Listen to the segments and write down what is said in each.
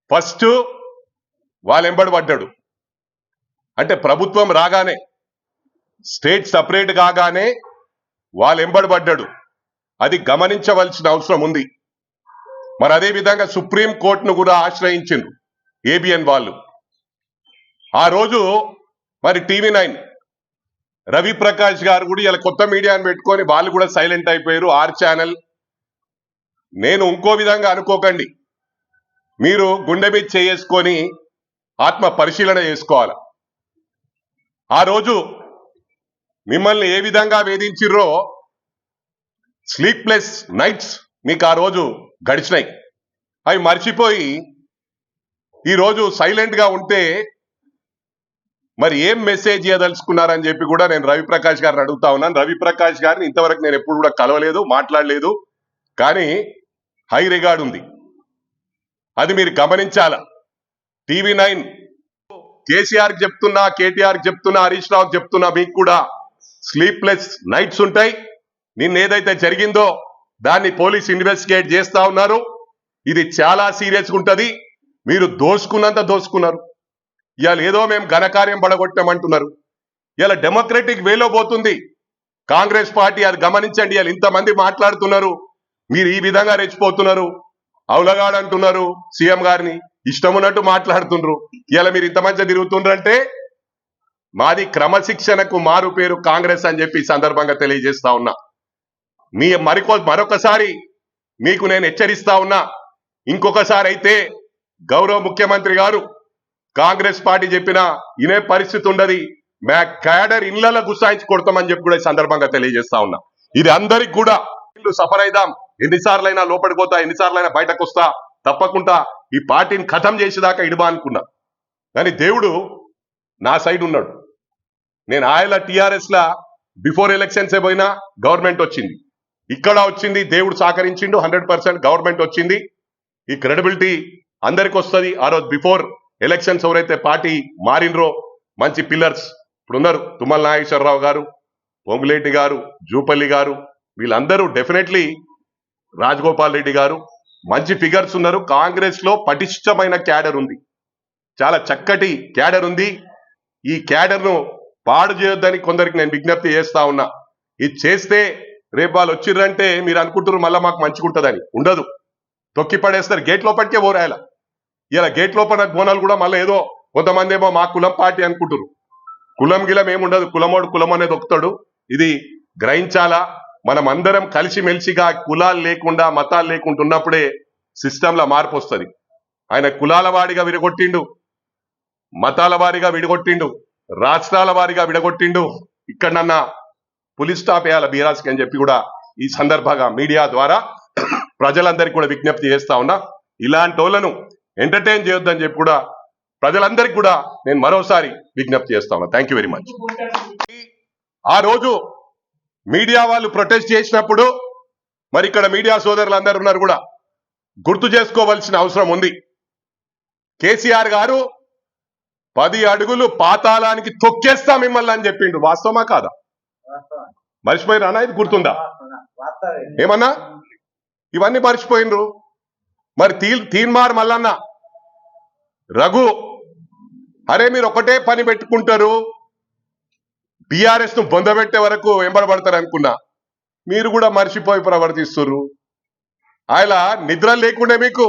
First వాళ్ళెంబడి పడ్డాడు. అంటే ప్రభుత్వం రాగానే, స్టేట్ సపరేట్ కాగానే వాళ్ళెంబడి పడ్డాడు. అది గమనించవలసిన అవసరం ఉంది. మరి అదే విధంగా సుప్రీం కోర్టును కూడా ఆశ్రయించిండ్రు ఏబిఎన్ వాళ్ళు. ఆ రోజు మరి టీవీ9 రవి ప్రకాష్ గారు కూడా ఇలా కొత్త మీడియాను పెట్టుకొని వాళ్ళు కూడా సైలెంట్ అయిపోయారు. Are channel. నేను ఇంకో విధంగా అనుకోకండి, మీరు గుండె మీద చేసుకొని ఆత్మ పరిశీలన చేసుకోవాలి. ఆ రోజు మిమ్మల్ని ఏ విధంగా వేధించిర్రో, స్లీప్లెస్ నైట్స్ మీకు ఆ రోజు గడిచినాయి. అవి మర్చిపోయి ఈరోజు సైలెంట్ గా ఉంటే మరి ఏం మెసేజ్ ఇవ్వదలుచుకున్నారని చెప్పి కూడా నేను రవిప్రకాష్ గారిని అడుగుతా ఉన్నాను. రవిప్రకాష్ గారిని ఇంతవరకు నేను ఎప్పుడు కూడా కలవలేదు, మాట్లాడలేదు. కానీ హై రిగార్డ్ ఉంది, అది మీరు గమనించాల. టీవీ9 కేసీఆర్కి చెప్తున్నా, కేటీఆర్కి చెప్తున్నా, హరీష్ రావుకి చెప్తున్నా, మీకు కూడా స్లీప్లెస్ నైట్స్ ఉంటాయి. నిన్న ఏదైతే జరిగిందో దాన్ని పోలీస్ ఇన్వెస్టిగేట్ చేస్తా ఉన్నారు. ఇది చాలా సీరియస్గా ఉంటది. మీరు దోసుకున్నంత దోసుకున్నారు. ఇవాళ ఏదో మేము ఘనకార్యం పడగొట్టామంటున్నారు. ఇలా డెమోక్రటిక్ వేలో పోతుంది కాంగ్రెస్ పార్టీ, అది గమనించండి. ఇవాళ ఇంతమంది మాట్లాడుతున్నారు, మీరు ఈ విధంగా రెచ్చిపోతున్నారు, అవులగాడంటున్నారు సీఎం గారిని, ఇష్టం ఉన్నట్టు మాట్లాడుతున్నారు. ఇలా మీరు ఇంత మంచిగా తిరుగుతుండ్రంటే మాది క్రమశిక్షణకు మారు పేరు కాంగ్రెస్ అని చెప్పి ఈ సందర్భంగా తెలియజేస్తా ఉన్నా. మీ మరొకసారి మీకు నేను హెచ్చరిస్తా ఉన్నా, ఇంకొకసారి అయితే గౌరవ ముఖ్యమంత్రి గారు కాంగ్రెస్ పార్టీ చెప్పినా ఇనే పరిస్థితి ఉండదు, మా క్యాడర్ ఇళ్లలో గుసాయించి కొడతామని చెప్పి కూడా ఈ సందర్భంగా తెలియజేస్తా ఉన్నా. ఇది అందరికి కూడా ఇల్లు సఫర్ అయిదాం, ఎన్నిసార్లైనా లోపలికి పోతా, ఎన్నిసార్లైనా బయటకు వస్తా, తప్పకుండా ఈ పార్టీని ఖతం చేసేదాకా ఇడుబా అనుకున్నా. కానీ దేవుడు నా సైడ్ ఉన్నాడు. నేను ఆయల టిఆర్ఎస్ లా బిఫోర్ ఎలక్షన్స్ పోయినా గవర్నమెంట్ వచ్చింది, ఇక్కడ వచ్చింది, దేవుడు సహకరించిండు, 100% గవర్నమెంట్ వచ్చింది. ఈ క్రెడిబిలిటీ అందరికి వస్తుంది. ఆ రోజు బిఫోర్ ఎలక్షన్స్ ఎవరైతే పార్టీ మారినరో మంచి పిల్లర్స్ ఇప్పుడు ఉన్నారు, తుమ్మల నాగేశ్వరరావు గారు, పొంగులేటి గారు, జూపల్లి గారు, వీళ్ళందరూ డెఫినెట్లీ, రాజగోపాల్ రెడ్డి గారు, మంచి ఫిగర్స్ ఉన్నారు. కాంగ్రెస్ లో పటిష్టమైన క్యాడర్ ఉంది, చాలా చక్కటి క్యాడర్ ఉంది. ఈ క్యాడర్ ను పాడు చేయొద్దని కొందరికి నేను విజ్ఞప్తి చేస్తా ఉన్నా. ఇది చేస్తే రేపు వాళ్ళు వచ్చిర్రంటే మీరు అనుకుంటారు మళ్ళీ మాకు మంచిగా ఉంటుందని. ఉండదు, తొక్కి పడేస్తారు. గేట్ లోపలికే పోరాయాల. ఇలా గేట్ లోపల బోనాలు కూడా మళ్ళీ ఏదో కొంతమంది ఏమో మా కులం పార్టీ అనుకుంటారు. కులం గిలం ఏముండదు, కులమోడు కులం అనేది ఒక్కుతాడు. ఇది గ్రహించాలా. మనం అందరం కలిసిమెలిసిగా కులాలు లేకుండా మతాలు లేకుండా ఉన్నప్పుడే సిస్టంలో మార్పు వస్తుంది. ఆయన కులాల వాడిగా విడగొట్టిండు, మతాల వారిగా విడగొట్టిండు, రాష్ట్రాల వారిగా విడగొట్టిండు. ఇక్కడన్నా పులిస్ స్టాప్ వేయాలి బీరాజ్కి అని చెప్పి కూడా ఈ సందర్భంగా మీడియా ద్వారా ప్రజలందరికీ కూడా విజ్ఞప్తి చేస్తా ఉన్నా. ఇలాంటి వాళ్ళను ఎంటర్టైన్ చేయొద్దని చెప్పి కూడా ప్రజలందరికీ కూడా నేను మరోసారి విజ్ఞప్తి చేస్తా ఉన్నా. Thank you very much. ఆ రోజు మీడియా వాళ్ళు ప్రొటెస్ట్ చేసినప్పుడు మరి ఇక్కడ మీడియా సోదరులు అందరు ఉన్నారు కూడా, గుర్తు చేసుకోవాల్సిన అవసరం ఉంది. కేసీఆర్ గారు 10 అడుగులు పాతాళానికి తొక్కేస్తా మిమ్మల్ని అని చెప్పిండు. వాస్తవమా కాదా? మర్చిపోయినా? ఇది గుర్తుందా? ఏమన్నా ఇవన్నీ మర్చిపోయినరు. మరి తీన్మార్ మల్లన్న, రఘు, అరే మీరు ఒకటే పని పెట్టుకుంటారు, బీఆర్ఎస్ ను బొందబెట్టే వరకు వెంబడబడతారు అనుకున్నా. మీరు కూడా మర్చిపోయి ప్రవర్తిస్తున్నారు. ఆయన నిద్ర లేకుండే మీకు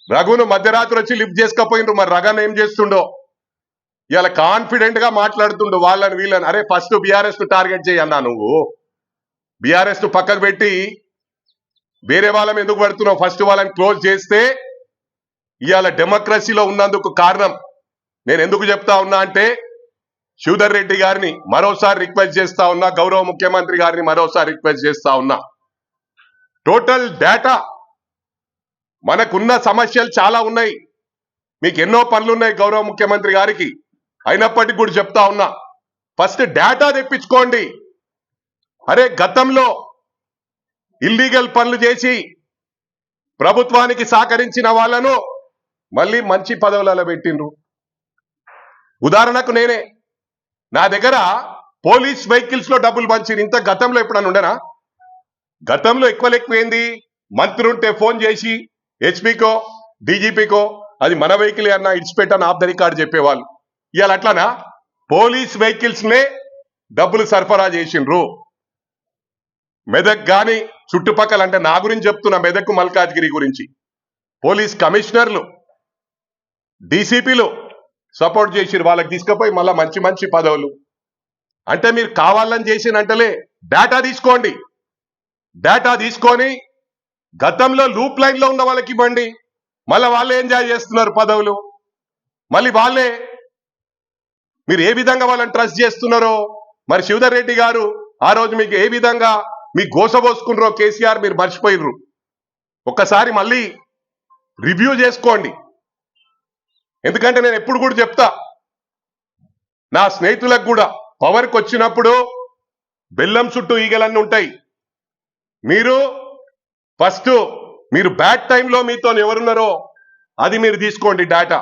రఘును మధ్యరాత్రి వచ్చి లిఫ్ట్ చేసుకపోయినరు. మరి రఘన్ ఏం చేస్తుండో ఇలా కాన్ఫిడెంట్ గా మాట్లాడుతుండు వాళ్ళని వీళ్ళని. అరే ఫస్ట్ బీఆర్ఎస్ ను టార్గెట్ చేయన్నా, నువ్వు బీఆర్ఎస్ ను పక్కకు పెట్టి వేరే వాళ్ళని ఎందుకు పడుతున్నావు? ఫస్ట్ వాళ్ళని క్లోజ్ చేస్తే ఇవాళ డెమోక్రసీలో ఉన్నందుకు కారణం. నేను ఎందుకు చెప్తా ఉన్నా అంటే, శివధర్ రెడ్డి గారిని మరోసారి రిక్వెస్ట్ చేస్తా ఉన్నా, గౌరవ ముఖ్యమంత్రి గారిని మరోసారి రిక్వెస్ట్ చేస్తా ఉన్నా. టోటల్ డేటా, మనకున్న సమస్యలు చాలా ఉన్నాయి, మీకు ఎన్నో పనులున్నాయి గౌరవ ముఖ్యమంత్రి గారికి. అయినప్పటికీ కూడా చెప్తా ఉన్నా, ఫస్ట్ డేటా తెప్పించుకోండి. అరే గతంలో ఇల్లీగల్ పనులు చేసి ప్రభుత్వానికి సహకరించిన వాళ్ళను మళ్ళీ మంచి పదవులలో పెట్టిండ్రు. ఉదాహరణకు నేనే, నా దగ్గర పోలీస్ వెహికల్స్ లో డబ్బులు పంచింది. ఇంత గతంలో ఎప్పుడన్నా ఉండేనా? గతంలో ఎక్కువ ఏంది, మంత్రి ఉంటే ఫోన్ చేసి హెచ్పీకో డీజీపీకో అది మన వెహికల్ అన్నా ఇడిచిపెట్టని ఆఫ్ ద రికార్డ్ చెప్పేవాళ్ళు. ఇవాళ అట్లానా? పోలీస్ వెహికల్స్ నే డబ్బులు సరఫరా చేసిండ్రు. మెదక్ గాని చుట్టుపక్కల, అంటే నా గురించి చెప్తున్నా, మెదక్ మల్కాజ్గిరి గురించి పోలీస్ కమిషనర్లు, డీసీపీలు సపోర్ట్ చేసిరు. వాళ్ళకి తీసుకుపోయి మళ్ళా మంచి మంచి పదవులు. అంటే మీరు కావాలని చేసినంటలే డేటా తీసుకోండి. డేటా తీసుకొని గతంలో లూప్ లైన్ లో ఉన్న వాళ్ళకి ఇవ్వండి. మళ్ళీ వాళ్ళే ఎంజాయ్ చేస్తున్నారు పదవులు. మళ్ళీ వాళ్ళే మీరు ఏ విధంగా వాళ్ళని ట్రస్ట్ చేస్తున్నారో, మరి శివధర్ రెడ్డి గారు ఆ రోజు మీకు ఏ విధంగా మీ గోసబోసుకున్నారో కేసీఆర్ మీరు మర్చిపోయినరు. ఒక్కసారి మళ్ళీ రివ్యూ చేసుకోండి. ఎందుకంటే నేను ఎప్పుడు కూడా చెప్తా, నా స్నేహితులకు కూడా పవర్కి వచ్చినప్పుడు బెల్లం చుట్టూ ఈగలన్నీ ఉంటాయి. మీరు ఫస్ట్ మీరు బ్యాడ్ టైంలో మీతో ఎవరున్నారో అది మీరు తీసుకోండి. డేటా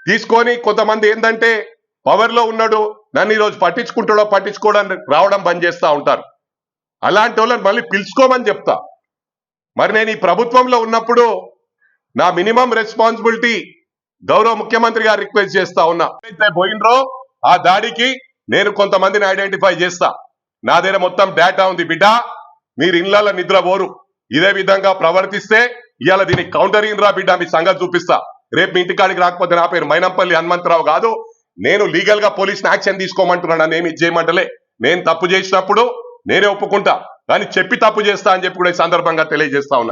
తీసుకొని, కొంతమంది ఏంటంటే పవర్ లో ఉన్నాడు, నన్ను ఈరోజు పట్టించుకుంటాడో పట్టించుకోవడానికి రావడం బంద్ చేస్తా ఉంటారు. అలాంటి వాళ్ళని మళ్ళీ పిలుచుకోమని చెప్తా. మరి నేను ఈ ప్రభుత్వంలో ఉన్నప్పుడు నా మినిమం రెస్పాన్సిబిలిటీ గౌరవ ముఖ్యమంత్రి గారు రిక్వెస్ట్ చేస్తా ఉన్నా, అయితే పోయినరో ఆ దాడికి నేను కొంతమందిని ఐడెంటిఫై చేస్తా. నా దగ్గర మొత్తం డేటా ఉంది బిడ్డ. మీరు ఇళ్లలో నిద్రపోరు, ఇదే విధంగా ప్రవర్తిస్తే ఇవాళ దీనికి కౌంటర్ ఇన్రా బిడ్డ, మీ సంగతి చూపిస్తా. రేపు మీ ఇంటికాడికి రాకపోతే నా పేరు మైనంపల్లి హనుమంతరావు కాదు. నేను లీగల్ గా పోలీస్ యాక్షన్ తీసుకోమంటున్నాను, నన్ను ఇది చేయమంటలే. నేను తప్పు చేసినప్పుడు నేనే ఒప్పుకుంటా, కానీ చెప్పి తప్పు చేస్తా అని చెప్పి కూడా ఈ సందర్భంగా తెలియజేస్తా ఉన్నా.